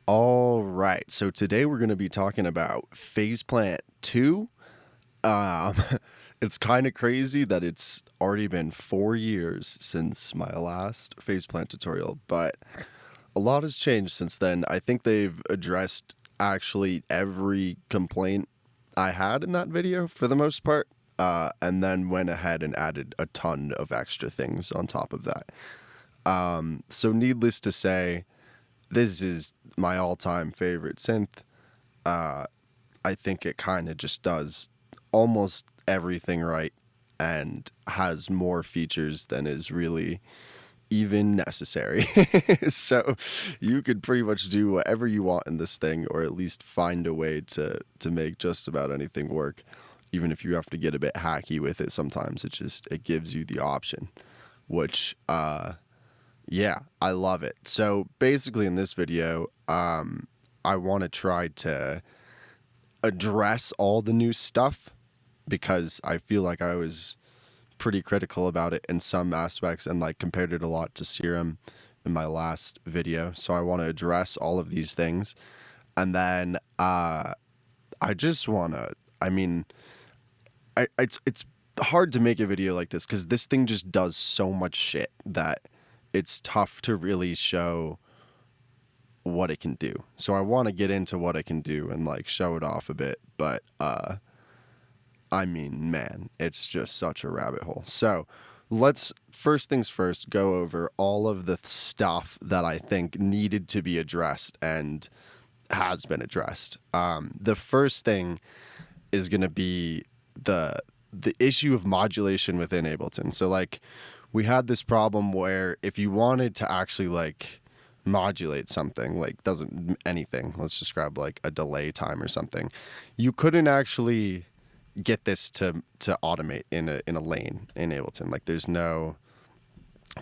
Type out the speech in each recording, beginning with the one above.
All right, so today we're going to be talking about Phase Plant 2. Um, it's kind of crazy that it's already been 4 years since my last Phase Plant tutorial, but a lot has changed since then. I think they've addressed actually every complaint I had in that video for the most part, and then went ahead and added a ton of extra things on top of that. So, needless to say, this is my all-time favorite synth. I think it kind of just does almost everything right and has more features than is really even necessary. So you could pretty much do whatever you want in this thing, or at least find a way to make just about anything work. Even if you have to get a bit hacky with it sometimes, it gives you the option, which yeah, I love it. So basically in this video, I want to try to address all the new stuff because I feel like I was pretty critical about it in some aspects and like compared it a lot to Serum in my last video. So I want to address all of these things. And then I just want to, I mean, it's hard to make a video like this because this thing just does so much shit that it's tough to really show what it can do. So I want to get into what it can do and like show it off a bit, but I mean, man, it's just such a rabbit hole. So let's first things first go over all of the stuff that I think needed to be addressed and has been addressed. The first thing is going to be the issue of modulation within Ableton. So like we had this problem where if you wanted to actually like modulate something, like doesn't anything, let's just grab like a delay time or something, you couldn't actually get this to automate in a lane in Ableton. Like there's no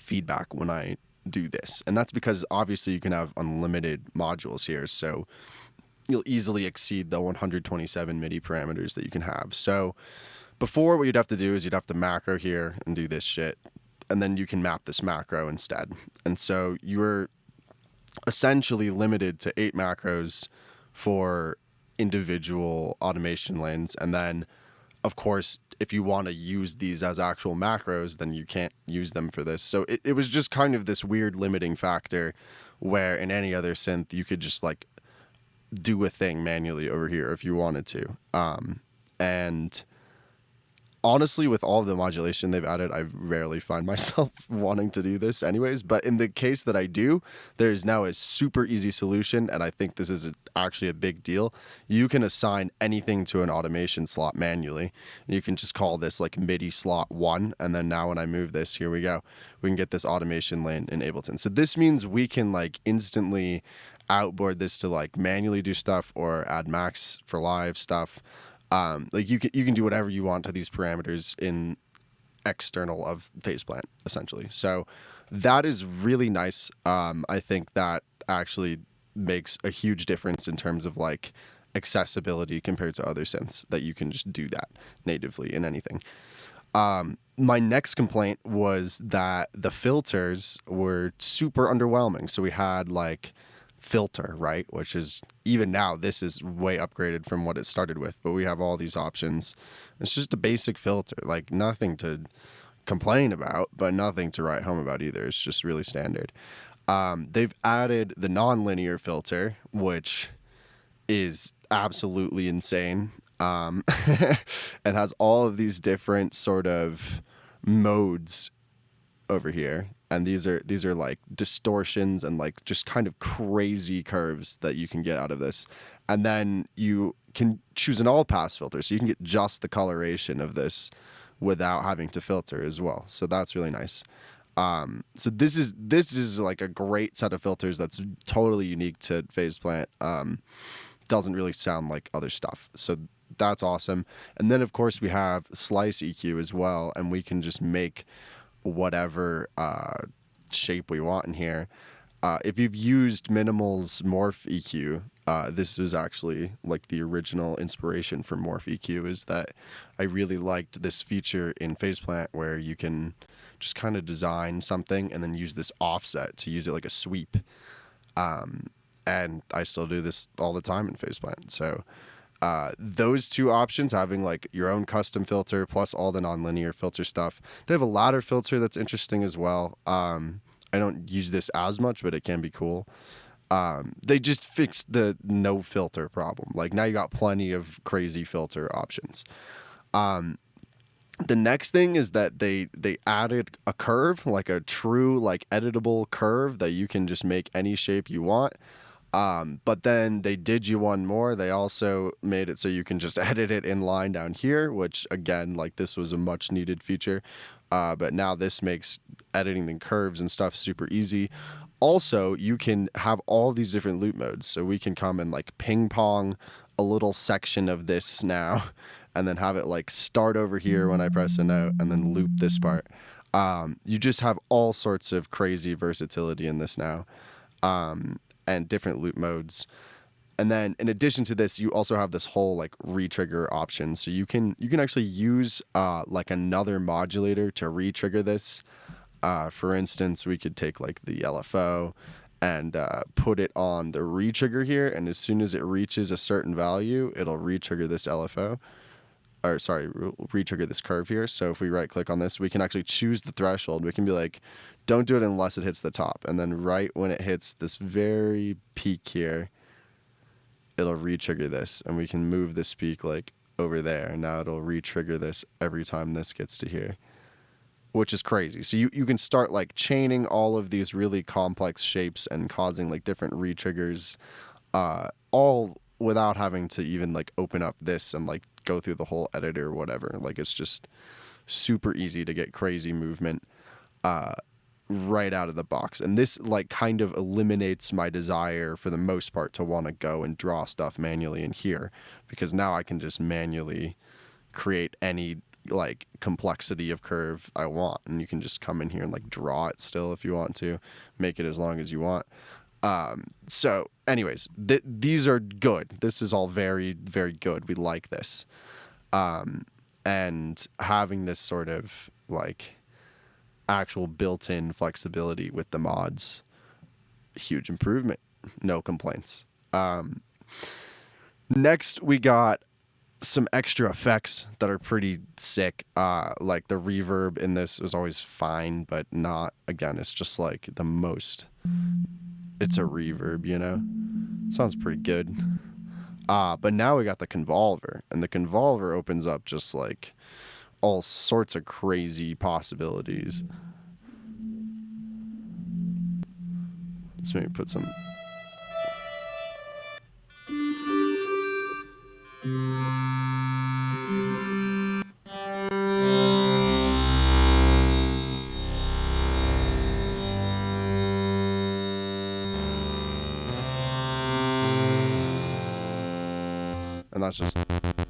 feedback when I do this. And that's because obviously you can have unlimited modules here. So you'll easily exceed the 127 MIDI parameters that you can have. So before, what you'd have to do is you'd have to macro here and do this shit, and then you can map this macro instead. And so you're essentially limited to 8 macros for individual automation lanes. And then, of course, if you want to use these as actual macros, then you can't use them for this. So it was just kind of this weird limiting factor where in any other synth, you could just like do a thing manually over here if you wanted to. And honestly, with all of the modulation they've added, I rarely find myself wanting to do this anyways. But in the case that I do, there is now a super easy solution. And I think this is actually a big deal. You can assign anything to an automation slot manually. You can just call this like MIDI slot 1. And then now when I move this, here we go. We can get this automation lane in Ableton. So this means we can like instantly outboard this to like manually do stuff or add max for live stuff. Like you can do whatever you want to these parameters in external of Phase Plant, essentially. So that is really nice. I think that actually makes a huge difference in terms of like accessibility compared to other synths that you can just do that natively in anything. My next complaint was that the filters were super underwhelming. So we had like filter, right? Which is even now, this is way upgraded from what it started with, but we have all these options. It's just a basic filter, like nothing to complain about, but nothing to write home about either. It's just really standard. They've added the non-linear filter, which is absolutely insane. And has all of these different sort of modes over here, and these are like distortions and like just kind of crazy curves that you can get out of this. And then you can choose an all pass filter, so you can get just the coloration of this without having to filter as well. So that's really nice. So this is like a great set of filters that's totally unique to Phase Plant. Doesn't really sound like other stuff, so that's awesome. And then of course we have slice EQ as well, and we can just make whatever shape we want in here. If you've used Minimal's Morph EQ, this was actually like the original inspiration for Morph EQ, is that I really liked this feature in Phase Plant where you can just kind of design something and then use this offset to use it like a sweep. and I still do this all the time in FacePlant. So those two options, having like your own custom filter plus all the nonlinear filter stuff. They have a ladder filter that's interesting as well. I don't use this as much, but it can be cool. They just fixed the no filter problem. Like now you got plenty of crazy filter options. The next thing is that they added a curve, like a true like editable curve that you can just make any shape you want. But then they did you one more. They also made it so you can just edit it in line down here, which again, like this was a much needed feature. But now this makes editing the curves and stuff super easy. Also, you can have all these different loop modes. So we can come and like ping pong a little section of this now and then have it like start over here when I press a note and then loop this part. You just have all sorts of crazy versatility in this now. And different loop modes. And then in addition to this, you also have this whole like retrigger option. So you can actually use like another modulator to retrigger this. For instance, we could take like the LFO and put it on the retrigger here, and as soon as it reaches a certain value, it'll retrigger this LFO. Or sorry, retrigger this curve here. So if we right click on this, we can actually choose the threshold. We can be like, don't do it unless it hits the top. And then right when it hits this very peak here, it'll retrigger this. And we can move this peak like over there. And now it'll retrigger this every time this gets to here, which is crazy. So you can start like chaining all of these really complex shapes and causing like different retriggers, all without having to even like open up this and like go through the whole editor or whatever. Like it's just super easy to get crazy movement right out of the box. And this like kind of eliminates my desire for the most part to want to go and draw stuff manually in here, because now I can just manually create any like complexity of curve I want, and you can just come in here and like draw it still if you want to, make it as long as you want. So anyways, these are good. This is all very, very good. We like this. And having this sort of like actual built-in flexibility with the mods, huge improvement, no complaints. Next we got some extra effects that are pretty sick. Like the reverb in this is always fine, but not, again, it's just like the most, it's a reverb, you know? Sounds pretty good. But now we got the convolver, and the convolver opens up just like all sorts of crazy possibilities. Let's maybe put some. And that's just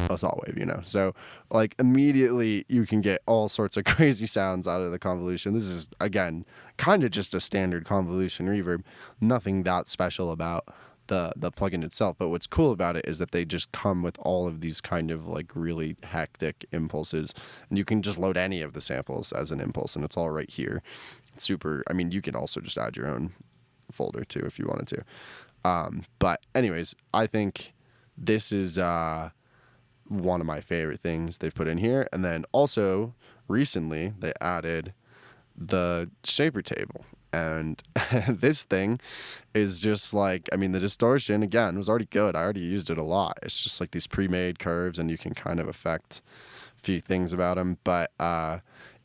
a saw wave, you know? So like immediately you can get all sorts of crazy sounds out of the convolution. This is, again, kind of just a standard convolution reverb. Nothing that special about the plugin itself. But what's cool about it is that they just come with all of these kind of like really hectic impulses. And you can just load any of the samples as an impulse, and it's all right here. It's super, I mean, you can also just add your own folder too if you wanted to. But anyways, I think this is one of my favorite things they've put in here. And then also recently they added the shaper table, and this thing is just like, I mean, the distortion again was already good. I already used it a lot. It's just like these pre-made curves, and you can kind of affect a few things about them. But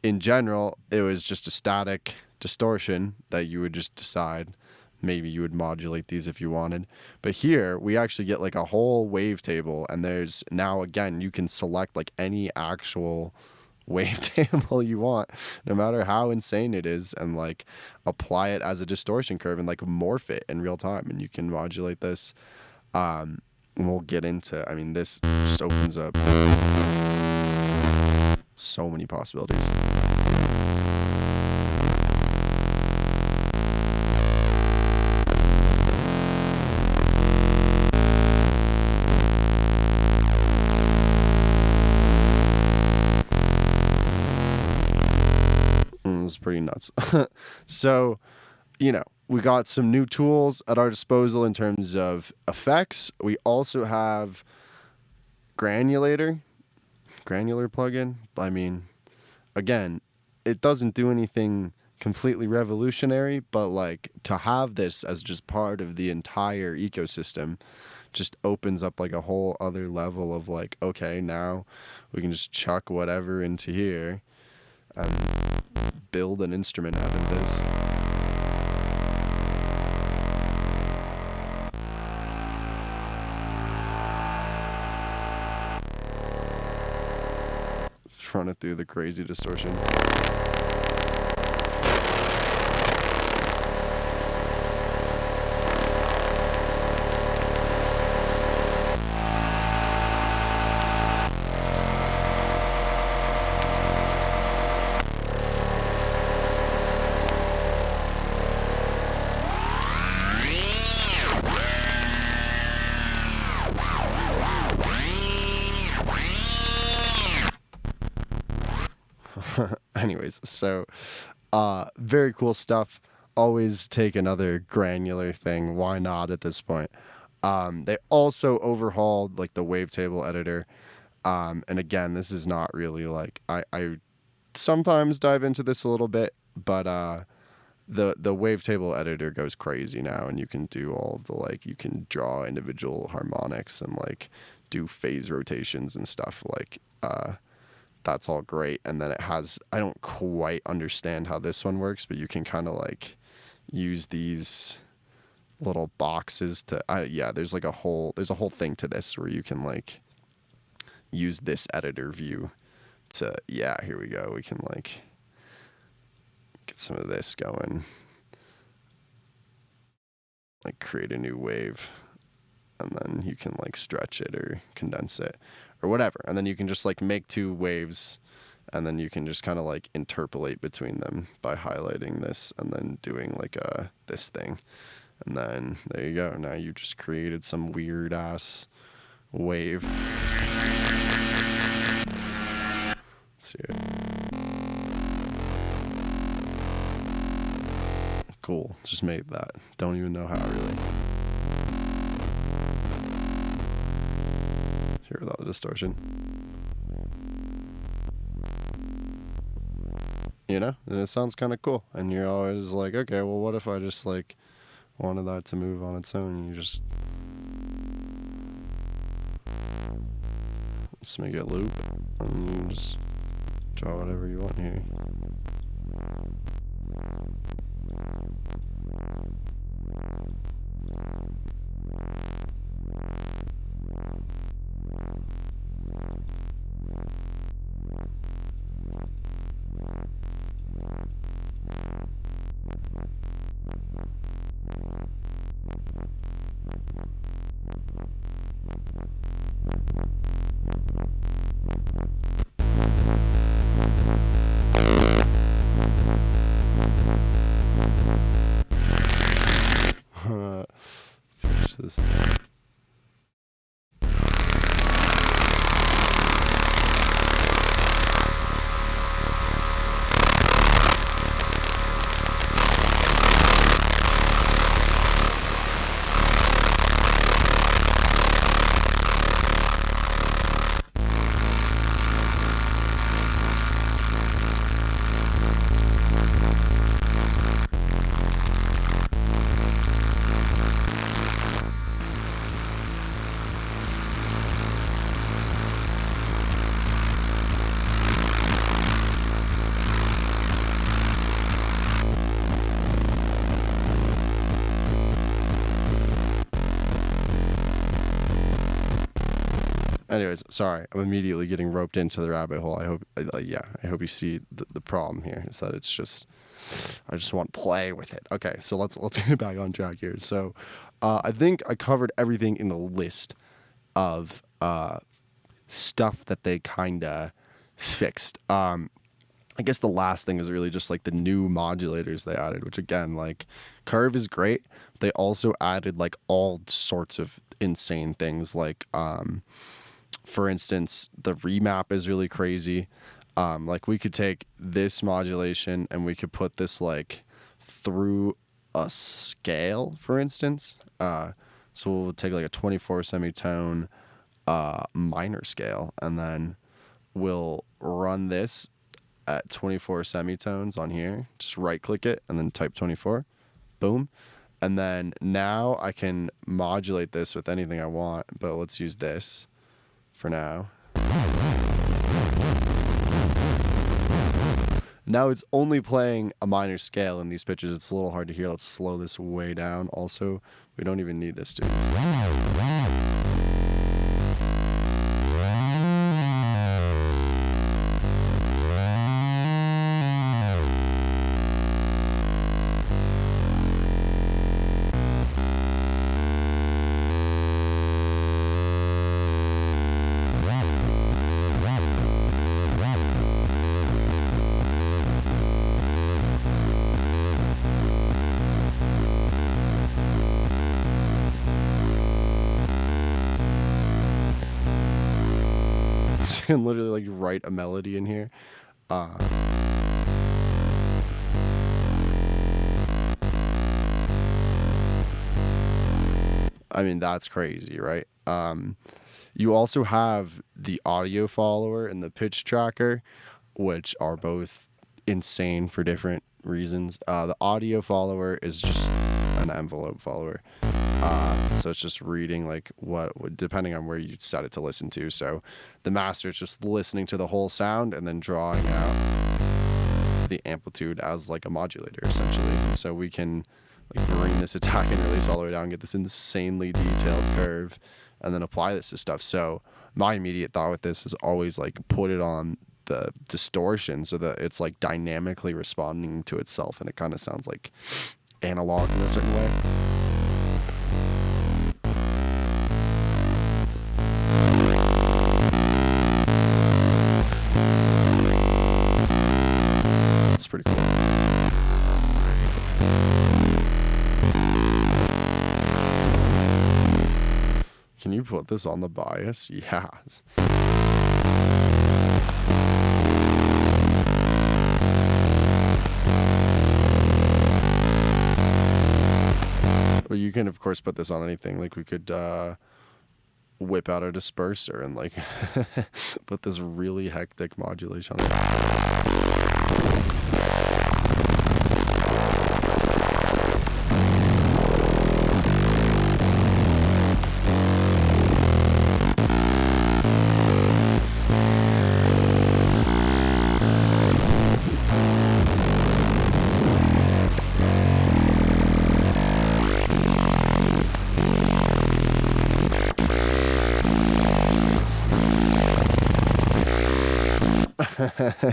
in general, it was just a static distortion that you would just decide. Maybe you would modulate these if you wanted. But here we actually get like a whole wavetable, and there's now, again, you can select like any actual wavetable you want, no matter how insane it is, and like apply it as a distortion curve and like morph it in real time, and you can modulate this. And we'll get into, I mean, this just opens up so many possibilities. It's pretty nuts. So, you know, we got some new tools at our disposal in terms of effects. We also have granular plugin. I mean, again, it doesn't do anything completely revolutionary, but like to have this as just part of the entire ecosystem just opens up like a whole other level of like, okay, now we can just chuck whatever into here and build an instrument out of this. Just run it through the crazy distortion. Anyways, so very cool stuff. Always take another granular thing. Why not at this point? They also overhauled like the wavetable editor. And again, this is not really like I sometimes dive into this a little bit, but the wavetable editor goes crazy now, and you can do all of the like you can draw individual harmonics and like do phase rotations and stuff like that's all great. And then it has, I don't quite understand how this one works, but you can kind of like use these little boxes to there's a whole thing to this where you can like use this editor view to here we go, we can like get some of this going, like create a new wave, and then you can like stretch it or condense it or whatever, and then you can just like make two waves, and then you can just kind of like interpolate between them by highlighting this and then doing like this thing, and then there you go. Now you just created some weird ass wave. Let's see it. Cool, just made that. Don't even know how really. Here without the distortion. You know? And it sounds kind of cool. And you're always like, okay, well, what if I just like wanted that to move on its own? You just make it loop, and you just draw whatever you want here. Finish this. Anyways, sorry, I'm immediately getting roped into the rabbit hole. I hope you see the problem here is that it's just, I just want play with it. Okay, so let's get back on track here. So, I think I covered everything in the list of stuff that they kinda fixed. I guess the last thing is really just like the new modulators they added, which again, like Curve is great. They also added like all sorts of insane things, like for instance, the remap is really crazy. Like we could take this modulation and we could put this like through a scale, for instance. So we'll take like a 24 semitone minor scale, and then we'll run this at 24 semitones on here. Just right click it and then type 24. Boom. And then now I can modulate this with anything I want, but let's use this for now. Now it's only playing a minor scale in these pitches. It's a little hard to hear. Let's slow this way down. Also, we don't even need this, dude. Can literally like write a melody in here. I mean, that's crazy, right? You also have the audio follower and the pitch tracker, which are both insane for different reasons. The audio follower is just an envelope follower. So it's just reading like what depending on where you set it to listen to. So the master is just listening to the whole sound and then drawing out the amplitude as like a modulator, essentially. And so we can like bring this attack and release all the way down, get this insanely detailed curve, and then apply this to stuff. So my immediate thought with this is always like put it on the distortion so that it's like dynamically responding to itself, and it kind of sounds like analog in a certain way. It's pretty cool. Can you put this on the bias? Yes. But you can, of course, put this on anything. Like we could whip out a disperser and like put this really hectic modulation on it.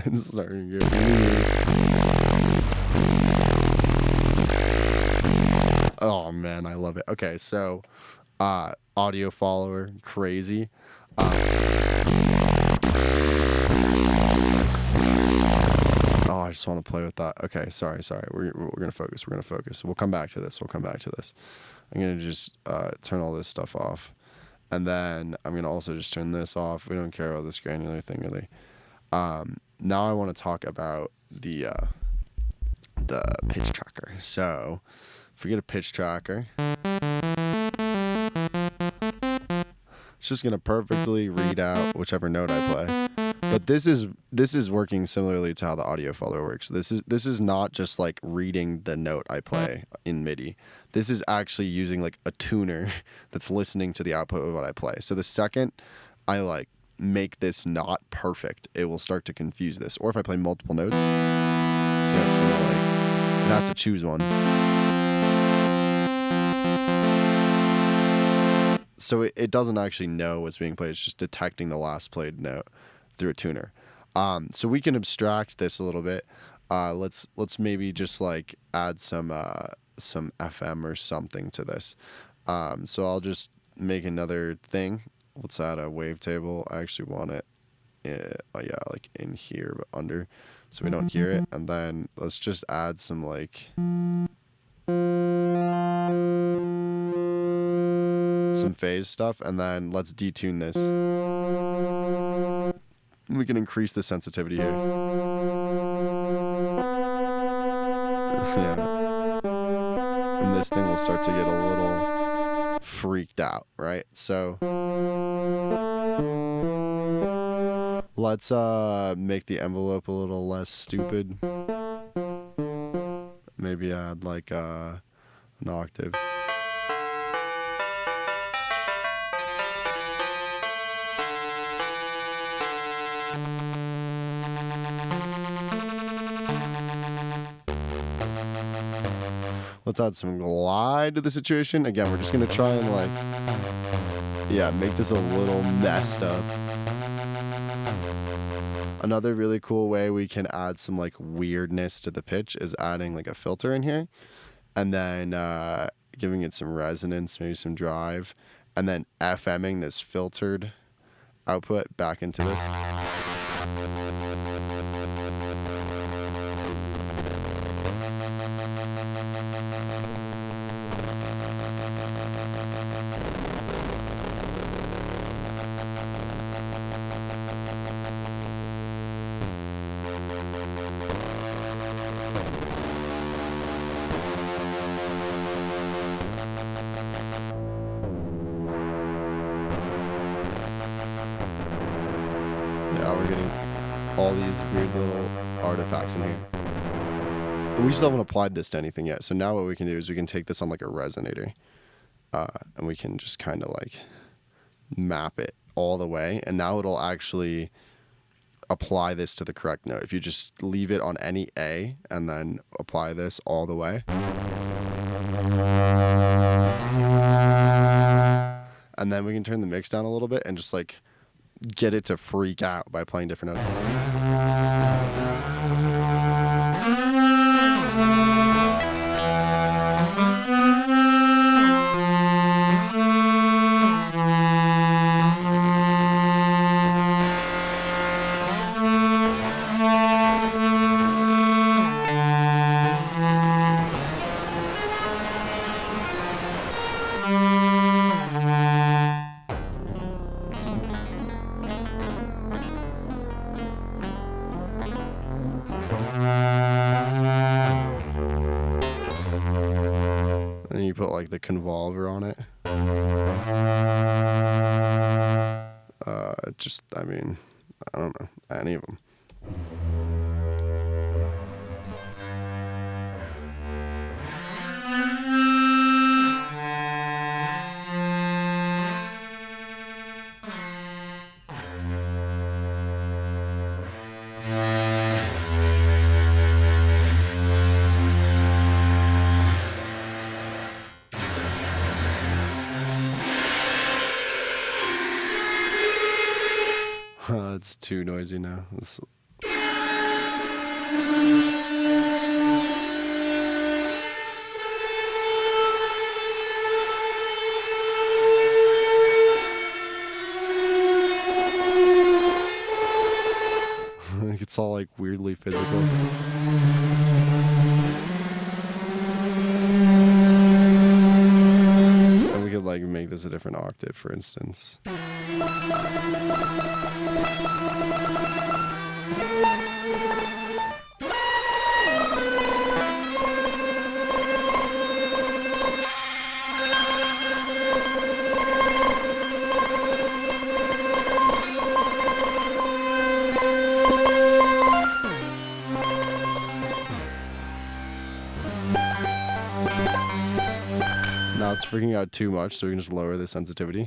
It's starting to get weird. Oh man, I love it. Okay, so audio follower, crazy. Oh, I just want to play with that. Okay, sorry. We're gonna focus. We're gonna focus. We'll come back to this. I'm gonna just turn all this stuff off, and then I'm gonna also just turn this off. We don't care about this granular thing really. Now I want to talk about the pitch tracker. So if we get a pitch tracker, it's just gonna perfectly read out whichever note I play. But this is working similarly to how the audio follower works. This is not just like reading the note I play in MIDI. This is actually using like a tuner that's listening to the output of what I play. So the second I like make this not perfect, it will start to confuse this. Or if I play multiple notes, so it's gonna like it has to choose one. So it doesn't actually know what's being played. It's just detecting the last played note through a tuner. So we can abstract this a little bit. Let's maybe just like add some FM or something to this. So I'll just make another thing. Let's add a wavetable. I actually want it, like in here but under, so we don't hear it. And then let's just add some like some phase stuff, and then let's detune this. We can increase the sensitivity here. Yeah. this thing will start to get a little freaked out, right? So let's make the envelope a little less stupid. Maybe add like an octave. Let's add some glide to the situation. Again, we're just going to try and like, yeah, make this a little messed up. Another really cool way we can add some like weirdness to the pitch is adding like a filter in here and then giving it some resonance, maybe some drive, and then FMing this filtered output back into this. Now we're getting all these weird little artifacts in here. But we still haven't applied this to anything yet. So now what we can do is we can take this on like a resonator. And we can just kind of like map it all the way. And now it'll actually apply this to the correct note. If you just leave it on any A and then apply this all the way. And then we can turn the mix down a little bit and just like get it to freak out by playing different notes. And you put like the convolver on it. Just, I mean, I don't know, any of them. It's too noisy now. It's all like weirdly physical. And we could like make this a different octave, for instance. Now it's freaking out too much, so we can just lower the sensitivity.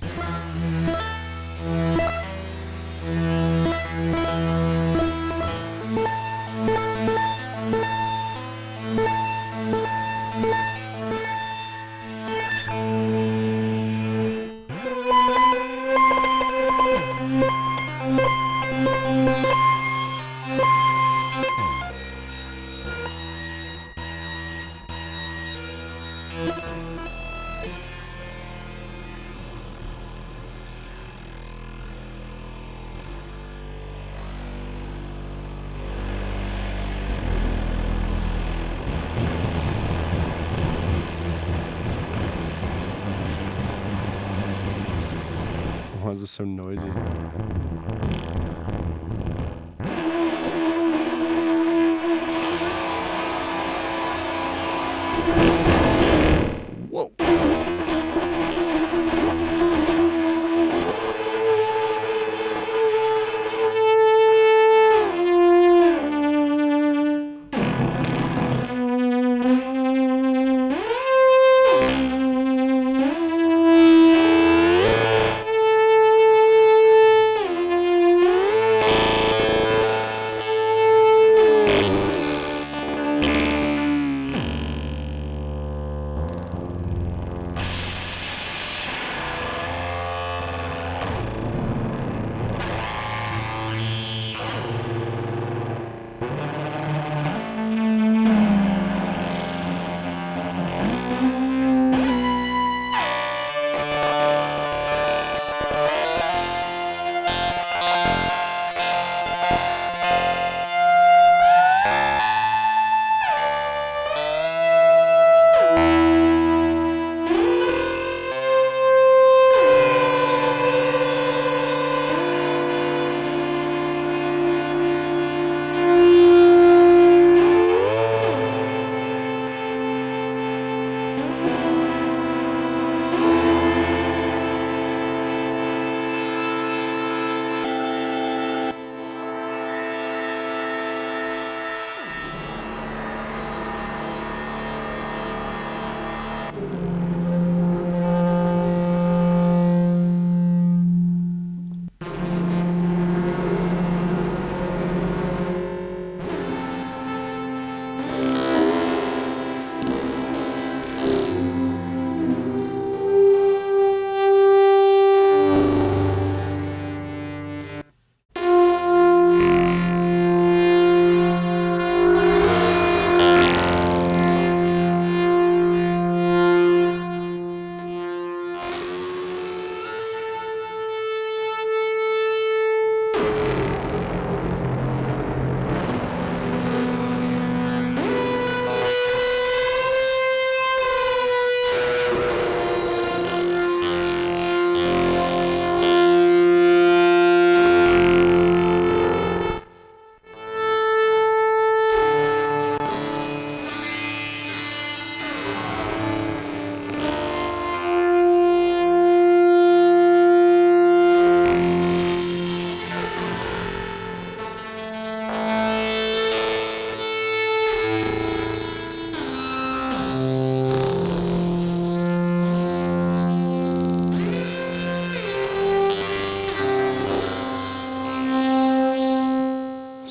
Why is this so noisy?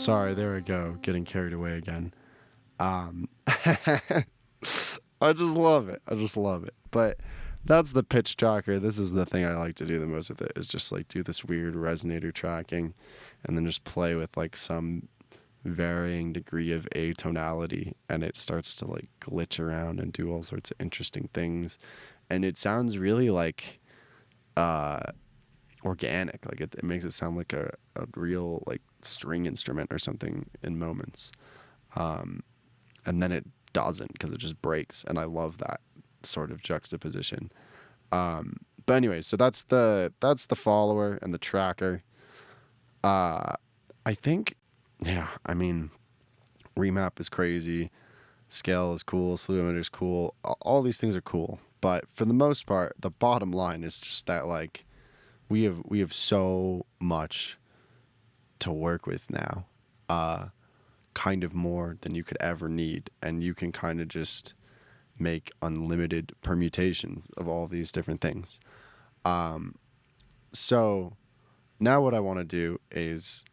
sorry, there I go, getting carried away again. I just love it. I just love it. But that's the pitch tracker. This is the thing I like to do the most with it, is just like do this weird resonator tracking and then just play with like some varying degree of atonality, and it starts to like glitch around and do all sorts of interesting things. And it sounds really like organic. Like it makes it sound like a real like string instrument or something in moments. And then it doesn't, because it just breaks, and I love that sort of juxtaposition. But anyway, so that's the follower and the tracker. I think, yeah, I mean, remap is crazy, scale is cool, slew emitter is cool, all these things are cool, but for the most part, the bottom line is just that like we have so much to work with now, kind of more than you could ever need, and you can kind of just make unlimited permutations of all these different things. So now what I want to do is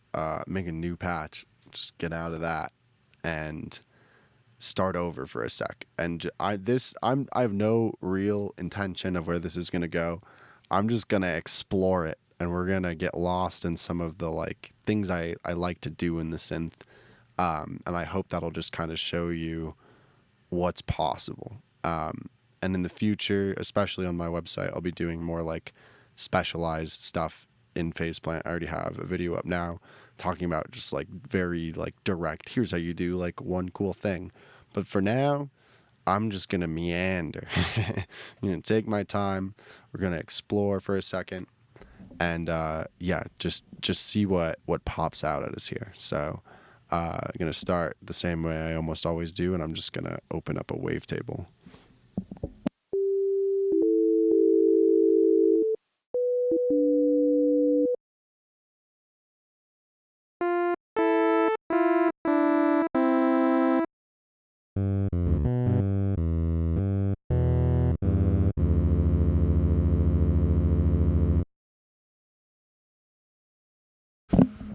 make a new patch, just get out of that and start over for a sec. And I have no real intention of where this is going to go. I'm just going to explore it, and we're going to get lost in some of the like things I like to do in the synth. And I hope that'll just kind of show you what's possible. And in the future, especially on my website, I'll be doing more like specialized stuff in Faceplant. I already have a video up now talking about just like very like direct, here's how you do like one cool thing. But for now, I'm just going to meander. I'm going to take my time. We're going to explore for a second. And yeah, just see what pops out at us here. So I'm going to start the same way I almost always do, and I'm just going to open up a wavetable.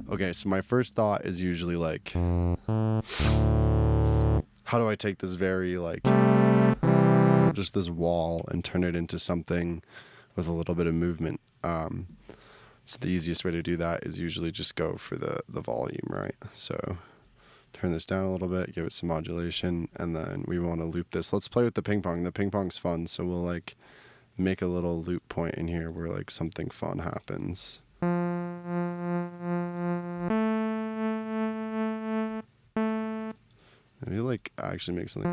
Okay, so my first thought is usually like, how do I take this very like just this wall and turn it into something with a little bit of movement? So the easiest way to do that is usually just go for the volume, right? So turn this down a little bit, give it some modulation, and then we want to loop this. Let's play with the ping pong. The ping pong's fun, so we'll like make a little loop point in here where like something fun happens. Maybe like actually make something.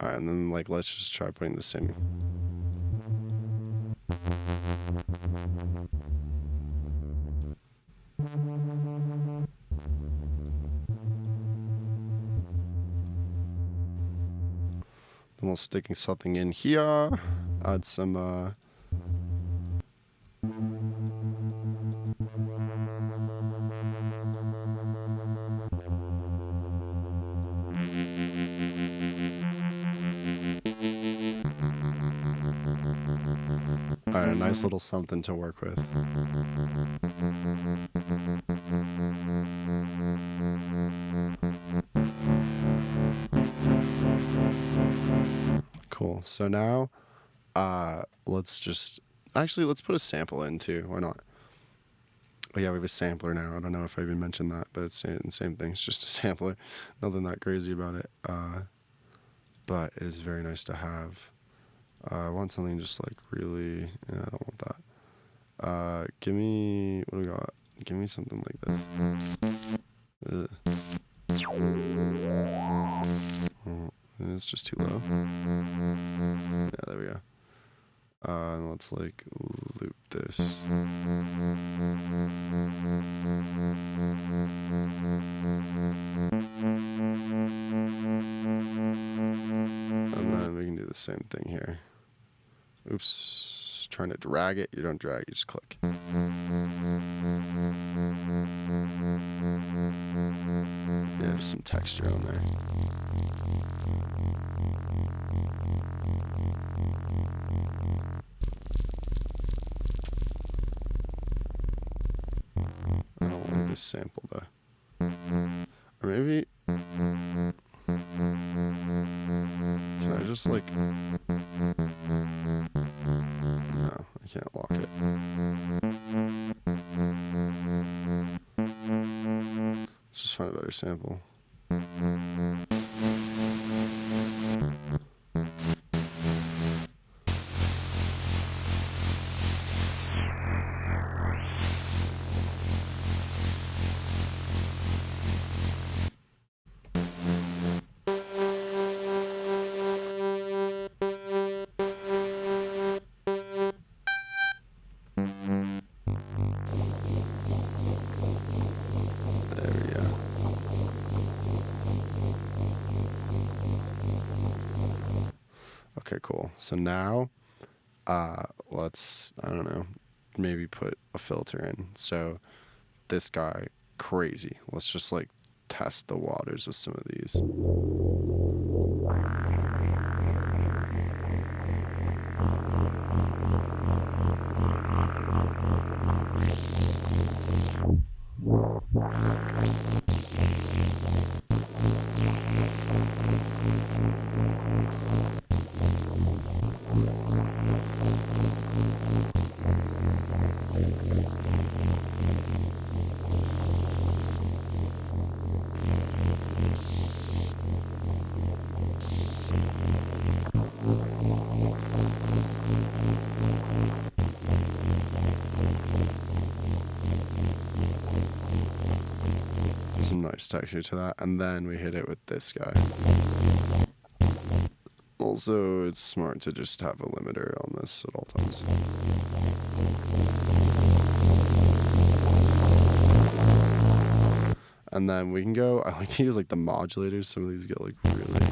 Alright, and then like let's just try putting the same. Then we'll stick something in here, add some alright, a nice little something to work with. Cool. So now, let's put a sample in too. Why not? Oh yeah, we have a sampler now. I don't know if I even mentioned that, but it's the same thing. It's just a sampler. Nothing that crazy about it. But it is very nice to have. I want something just like really. Yeah, I don't want that. Give me, what do we got? Give me something like this. Oh, it's just too low. Yeah, there we go. And let's like loop this. And then we can do the same thing here. Oops, trying to drag it. You don't drag, you just click. Yeah, give some texture on there. I don't want this sample though. Or maybe... Can I just like... No, I can't lock it. Let's just find a better sample. There we go. Okay, cool. So now, let's, I don't know, maybe put a filter in. So this guy, crazy. Let's just like test the waters with some of these. Some nice texture to that, and then we hit it with this guy. Also, it's smart to just have a limiter on this at all times. And then we can go, I like to use like the modulators. Some of these get like really...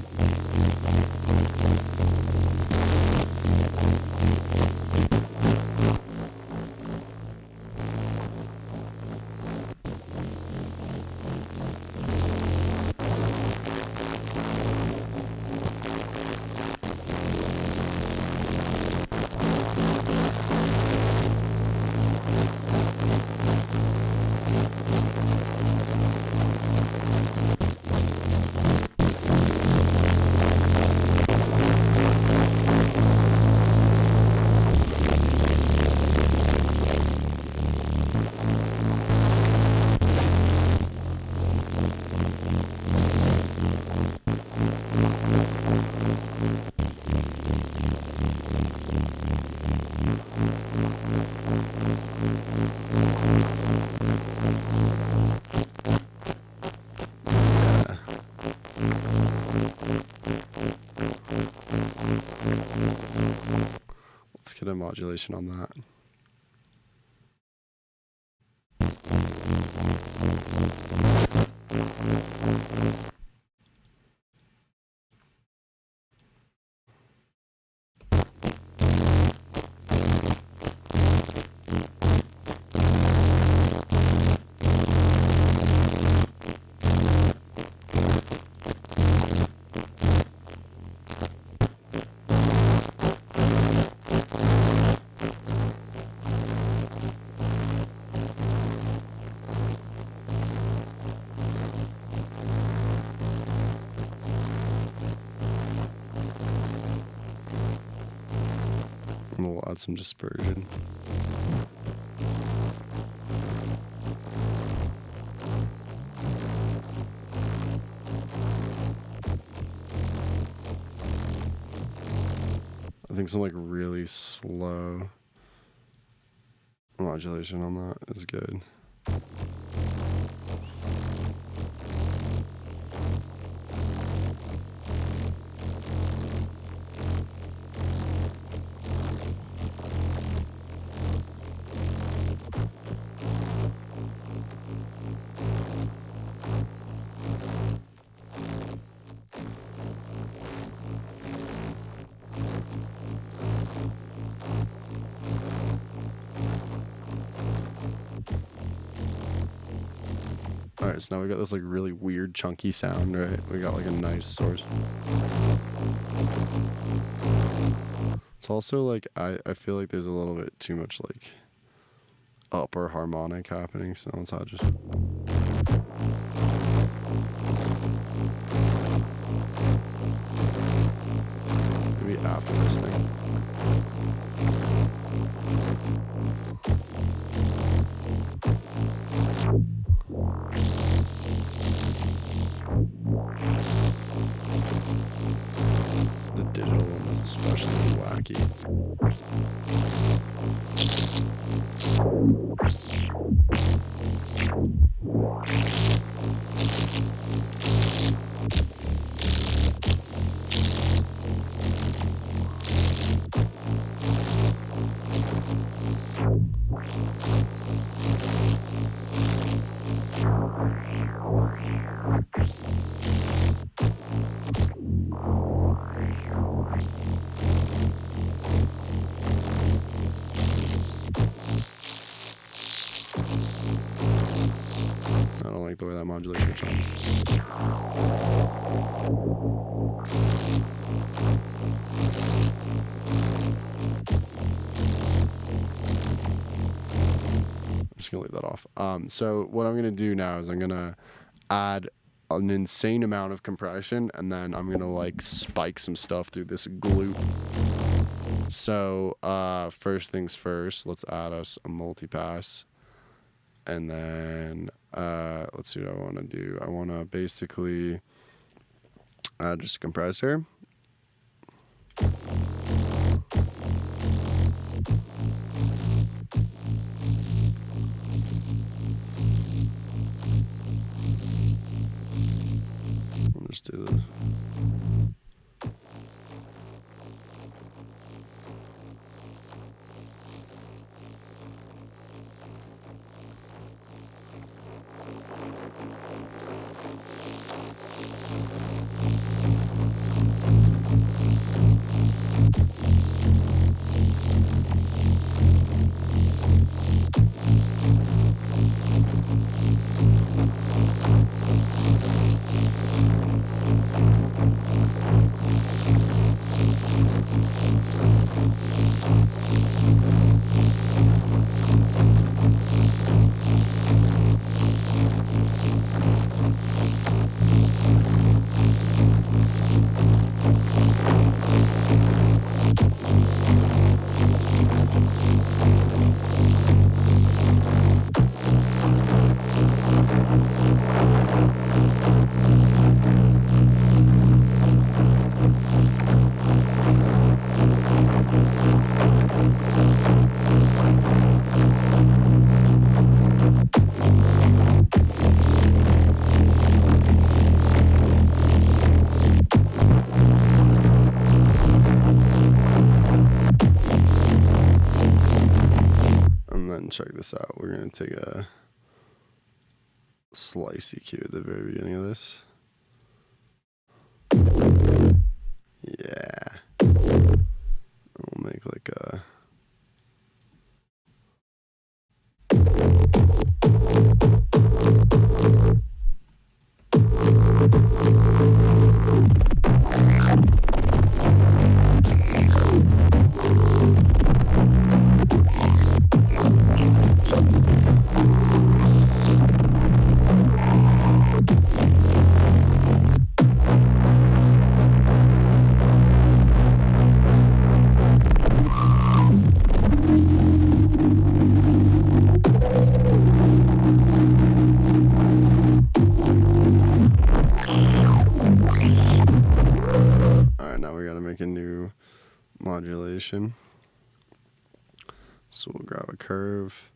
Let's get a modulation on that. And we'll add some dispersion. I think some like really slow modulation on that is good. Alright, so now we got this like really weird chunky sound, right? We got like a nice source. It's also like, I feel like there's a little bit too much like upper harmonic happening, so let's just... maybe after this thing. The digital one is especially wacky. I don't like the way that modulation sounds. I'm just gonna leave that off. So what I'm gonna do now is I'm gonna add an insane amount of compression, and then I'm gonna like spike some stuff through this glue. So first things first, let's add us a multipass. And then let's see what I want to do. I want to basically add just a compressor. I'll just do this. Check this out. We're going to take a slice EQ at the very beginning of this. Yeah. We'll make like a... modulation. So we'll grab a curve.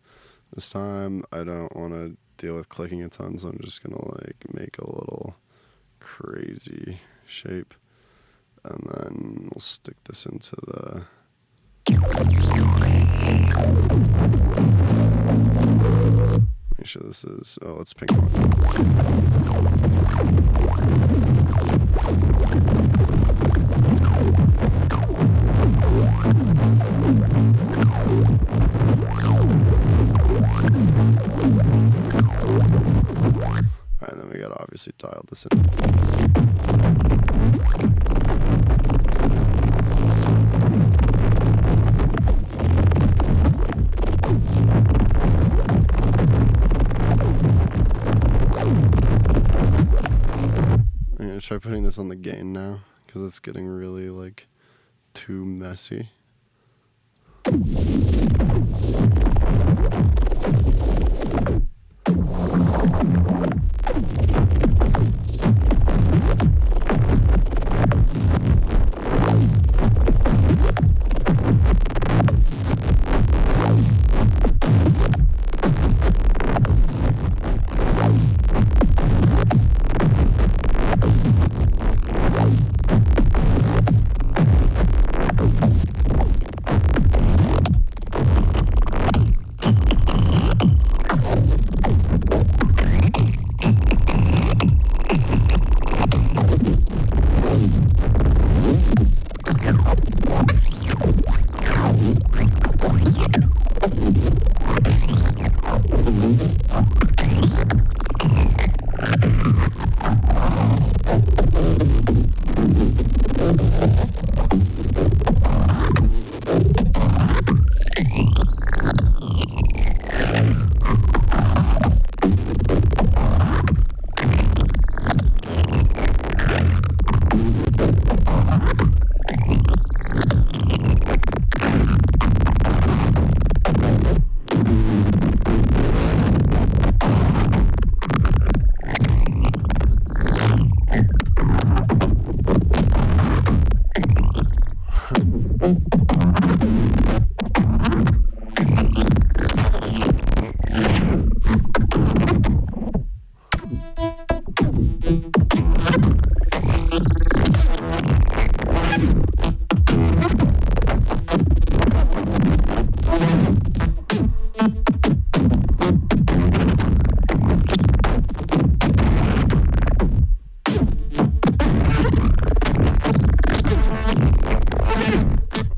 This time I don't want to deal with clicking a ton, so I'm just gonna like make a little crazy shape, and then we'll stick this into the make sure this is, oh, let's ping one. obviously dialed this in. I'm gonna try putting this on the gain now, because it's getting really, like, too messy.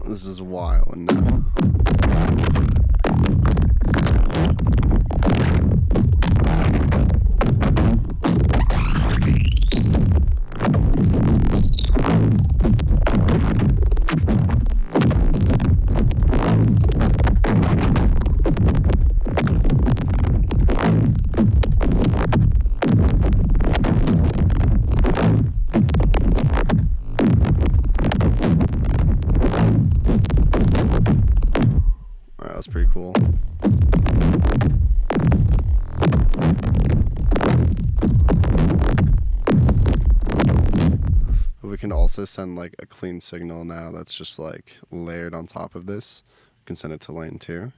This is wild now. That's pretty cool. But we can also send like a clean signal now that's just like layered on top of this. We can send it to lane 2.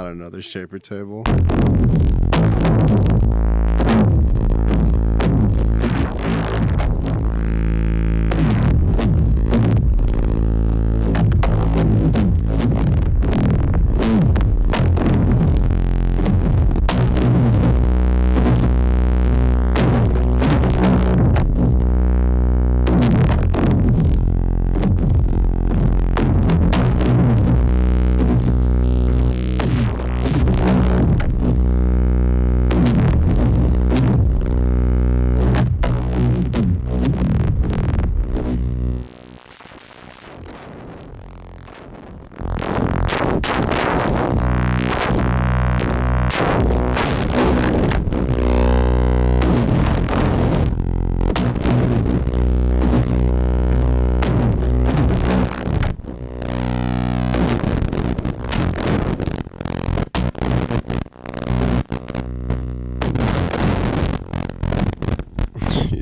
Another shaper table.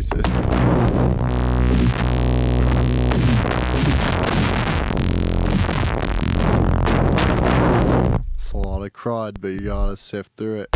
Jesus. It's a lot of crud, but you gotta sift through it.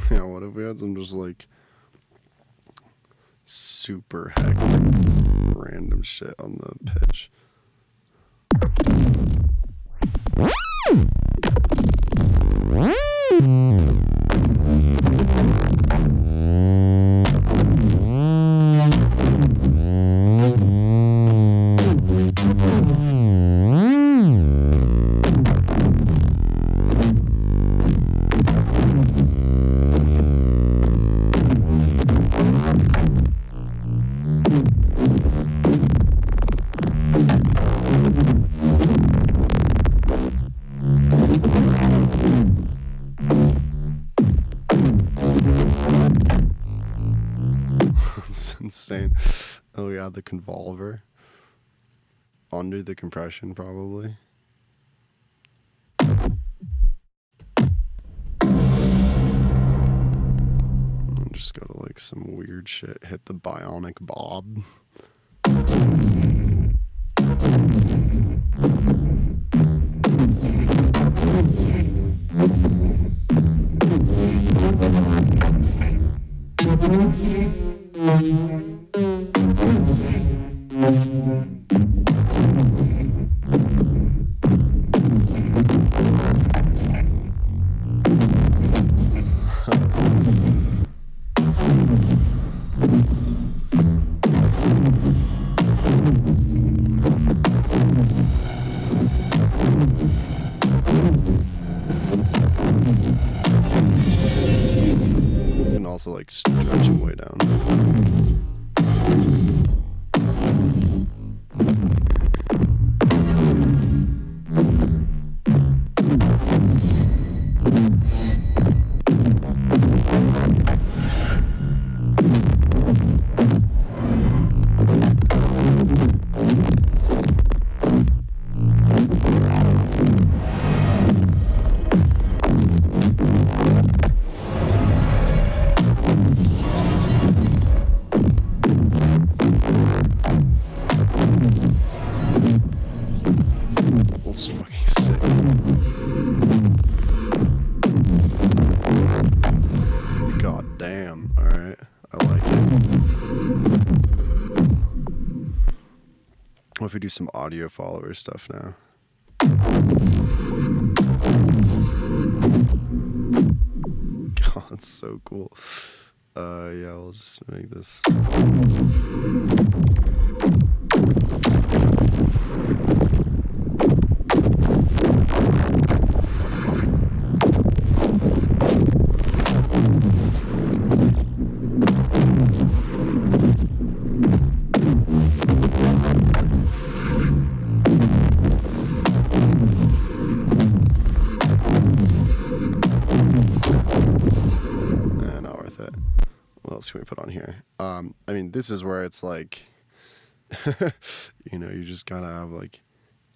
Yeah, what if we had some just like super hectic random shit on the pitch? It's insane. Oh yeah, the convolver. Under the compression, probably. Just go to like some weird shit. Hit the bionic bob. You can also like stretch him way down. That's fucking sick. God damn. Alright. I like it. What if we do some audio follower stuff now? God, it's so cool. Yeah, we'll just make this. Not worth it. What else can we put on here? I mean, this is where it's like, you know, you just gotta have like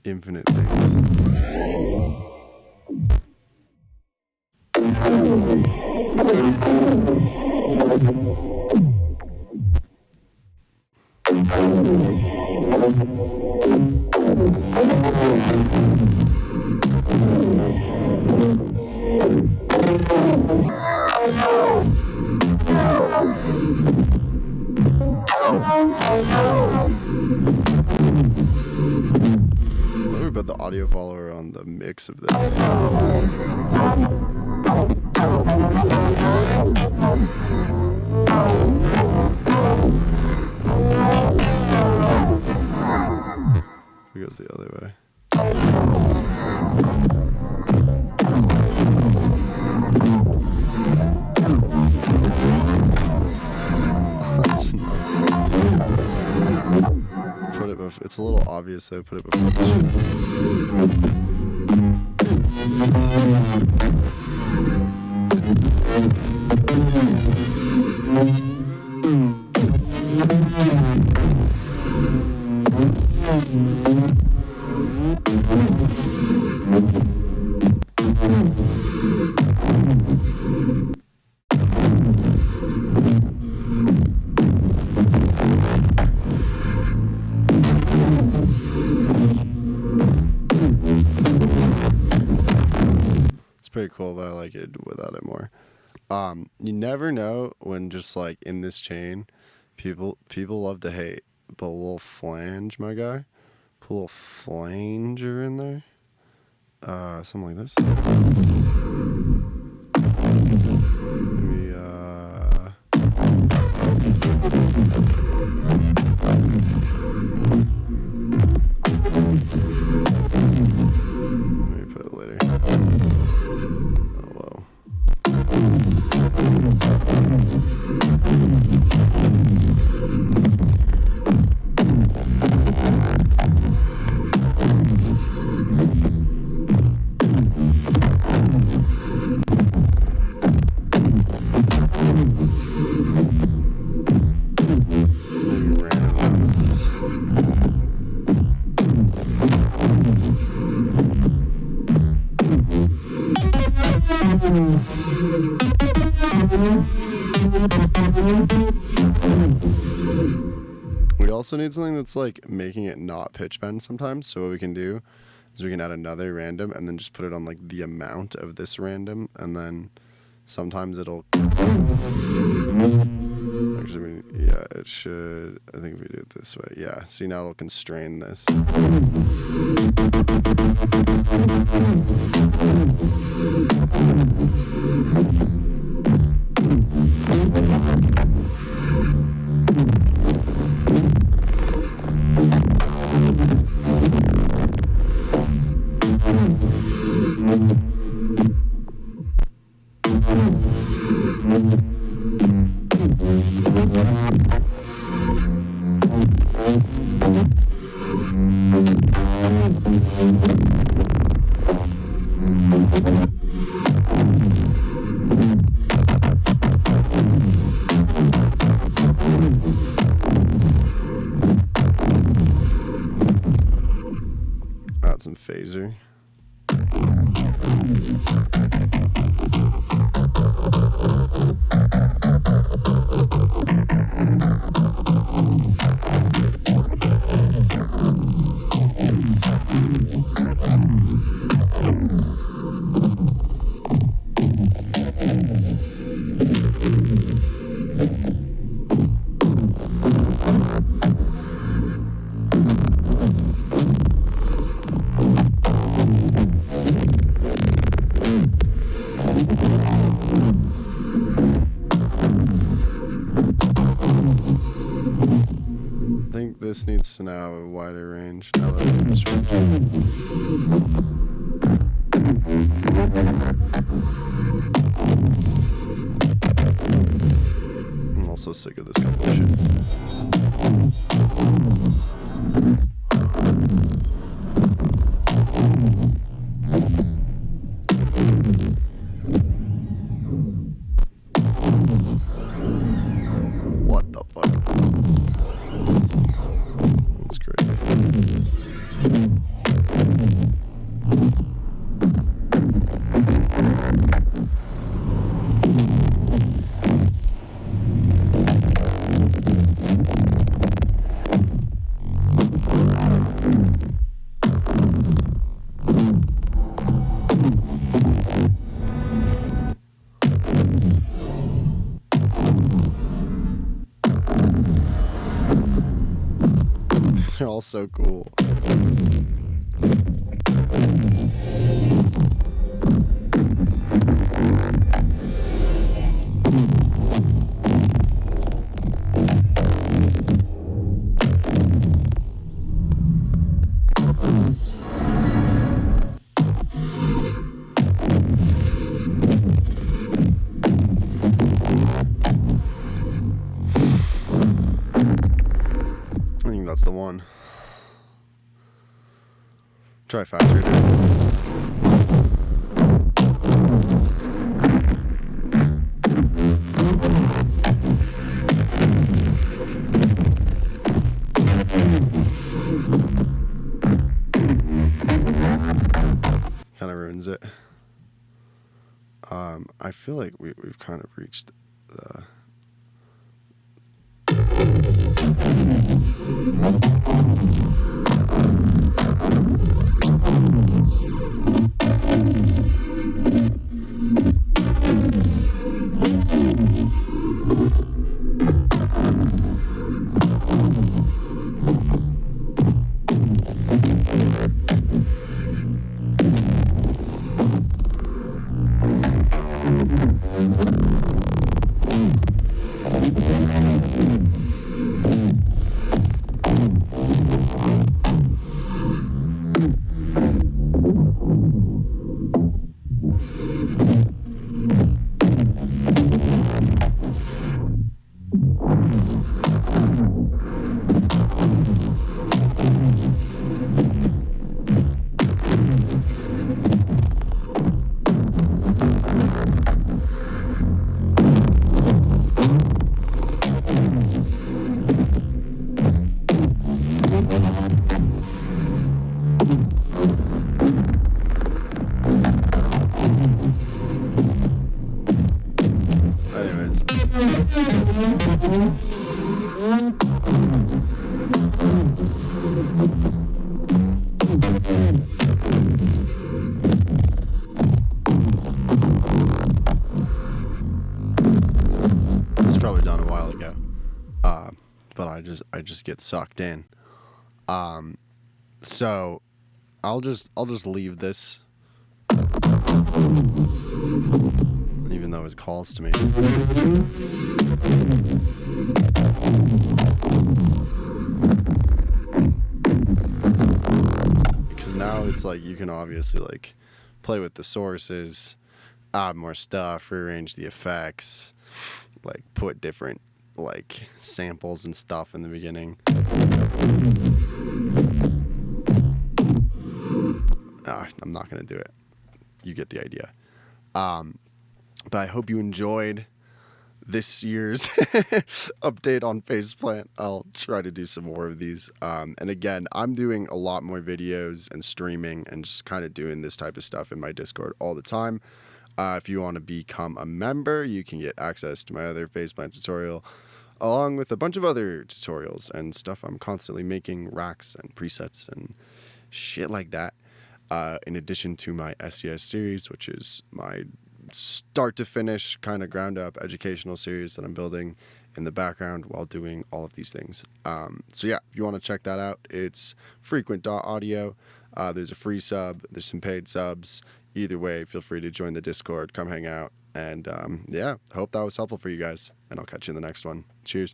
infinite things. What do we put the audio follower on the mix of this? It goes the other way. That's nuts. Put it before. It's a little obvious though. Put it before the shit. Pretty cool, but I like it without it more. You never know when just like in this chain, people love to hate, but a little flange, my guy, put a little flanger in there, something like this. Maybe maybe put it later. We also need something that's like making it not pitch bend sometimes. So what we can do is we can add another random and then just put it on like the amount of this random, and then sometimes it'll actually, yeah, it should. I think if we do it this way, yeah. See, now it'll constrain this. Add some phaser. This needs to now have a wider range now that it's constrained. I'm also sick of this kind of shit. What the fuck? That's crazy. They're all so cool. that's the one. Try faster, dude. Kind of ruins it. I feel like we've kind of reached the... It's probably done a while ago, but I just get sucked in. So I'll just leave this, even though it calls to me. Because now it's like you can obviously like play with the sources, add more stuff, rearrange the effects, like put different like samples and stuff in the beginning. I'm not gonna do it. You get the idea. But I hope you enjoyed this year's update on Faceplant. I'll try to do some more of these. And again, I'm doing a lot more videos and streaming and just kind of doing this type of stuff in my Discord all the time. If you want to become a member, you can get access to my other Faceplant tutorial, along with a bunch of other tutorials and stuff I'm constantly making, racks and presets and shit like that. In addition to my SES series, which is my start to finish kind of ground up educational series that I'm building in the background while doing all of these things. So yeah, if you want to check that out, it's frequent.audio. There's a free sub, there's some paid subs. Either way, feel free to join the Discord, come hang out, and yeah, I hope that was helpful for you guys, and I'll catch you in the next one. Cheers.